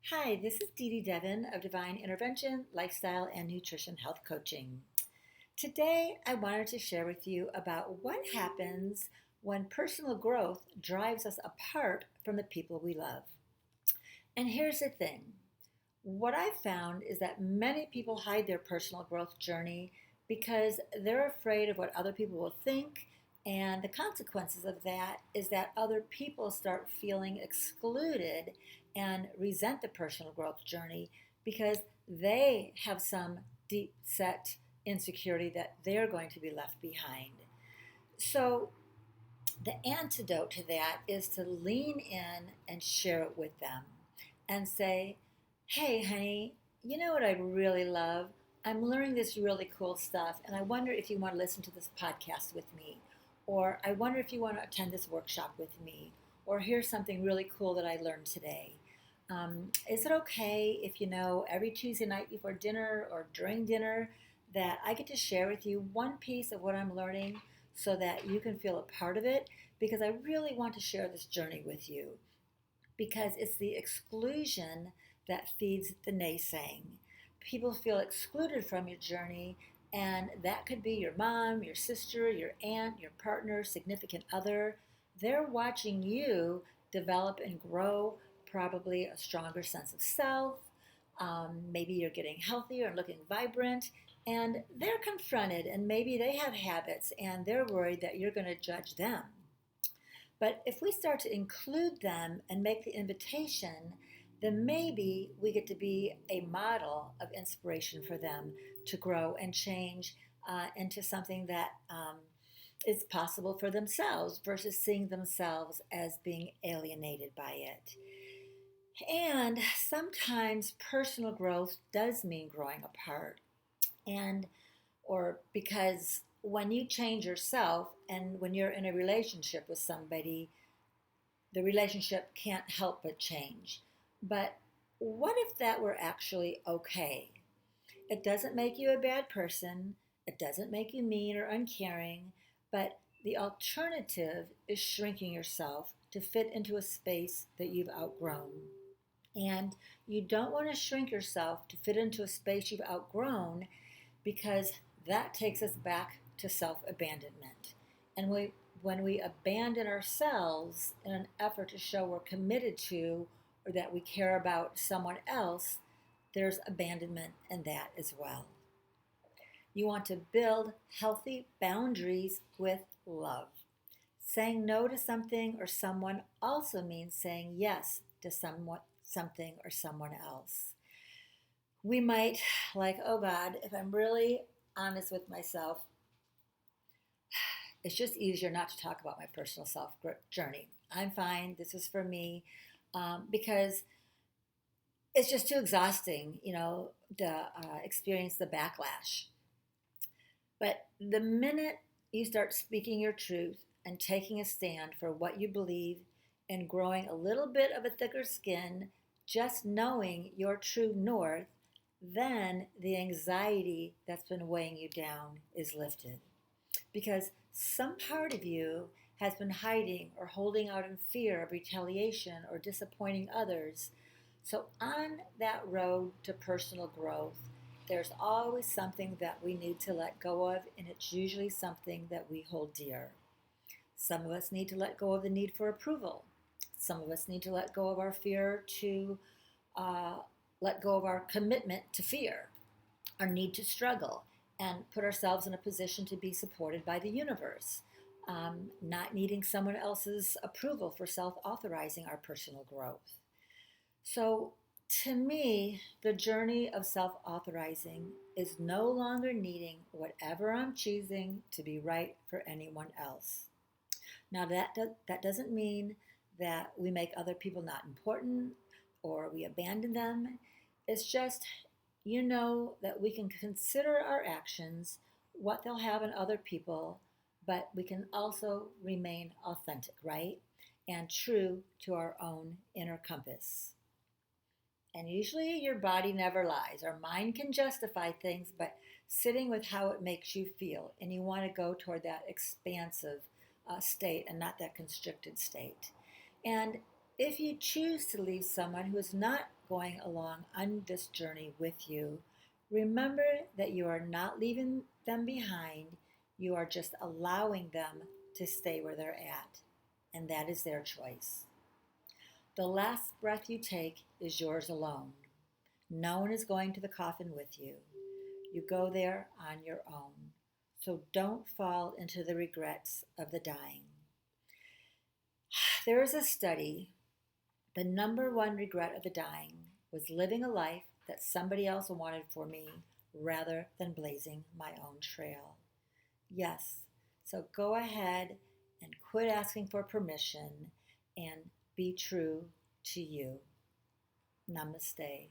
Hi, this is Dee-Dee Devon of Divine Intervention, Lifestyle, and Nutrition Health Coaching. Today, I wanted to share with you about what happens when personal growth drives us apart from the people we love. And here's the thing. What I've found is that many people hide their personal growth journey because they're afraid of what other people will think, and the consequences of that is that other people start feeling excluded and resent the personal growth journey because they have some deep set insecurity that they're going to be left behind. So, the antidote to that is to lean in and share it with them and say, hey, honey, you know what I really love? I'm learning this really cool stuff, and I wonder if you want to listen to this podcast with me. Or I wonder if you want to attend this workshop with me. Or here's something really cool that I learned today. Is it okay if every Tuesday night before dinner or during dinner that I get to share with you one piece of what I'm learning so that you can feel a part of it? Because I really want to share this journey with you because it's the exclusion that feeds the naysaying. People feel excluded from your journey, and that could be your mom, your sister, your aunt, your partner, significant other. They're watching you develop and grow probably a stronger sense of self. Maybe you're getting healthier and looking vibrant, and they're confronted, and maybe they have habits, and they're worried that you're going to judge them. But if we start to include them and make the invitation, then maybe we get to be a model of inspiration for them to grow and change into something that is possible for themselves versus seeing themselves as being alienated by it. And sometimes personal growth does mean growing apart. And or because when you change yourself and when you're in a relationship with somebody, the relationship can't help but change. But what if that were actually okay? It doesn't make you a bad person, it doesn't make you mean or uncaring, but the alternative is shrinking yourself to fit into a space that you've outgrown. And you don't want to shrink yourself to fit into a space you've outgrown because that takes us back to self abandonment. And when we abandon ourselves in an effort to show we're committed to or that we care about someone else, there's abandonment in that as well. You want to build healthy boundaries with love. Saying no to something or someone also means saying yes to something or someone else. We might, like, oh God, if I'm really honest with myself, it's just easier not to talk about my personal self journey. I'm fine. This is for me because it's just too exhausting, to experience the backlash. But the minute you start speaking your truth and taking a stand for what you believe and growing a little bit of a thicker skin, just knowing your true north, then the anxiety that's been weighing you down is lifted. Because some part of you has been hiding or holding out in fear of retaliation or disappointing others. So, on that road to personal growth, there's always something that we need to let go of, and it's usually something that we hold dear. Some of us need to let go of the need for approval. Some of us need to let go of our fear to uh, let go of our commitment to fear, our need to struggle, and put ourselves in a position to be supported by the universe, not needing someone else's approval for self authorizing our personal growth. So, to me, the journey of self authorizing is no longer needing whatever I'm choosing to be right for anyone else. Now, that doesn't mean that we make other people not important or we abandon them. It's just, that we can consider our actions, what they'll have in other people, but we can also remain authentic, right? And true to our own inner compass. And usually your body never lies. Our mind can justify things, but sitting with how it makes you feel, and you want to go toward that expansive state and not that constricted state. And If you choose to leave someone who is not going along on this journey with you, remember that you are not leaving them behind. You are just allowing them to stay where they're at, and that is their choice. The last breath you take is yours alone. No one is going to the coffin with you. You go there on your own. So don't fall into the regrets of the dying. There is a study. The number one regret of the dying was living a life that somebody else wanted for me rather than blazing my own trail. Yes, so go ahead and quit asking for permission and be true to you. Namaste.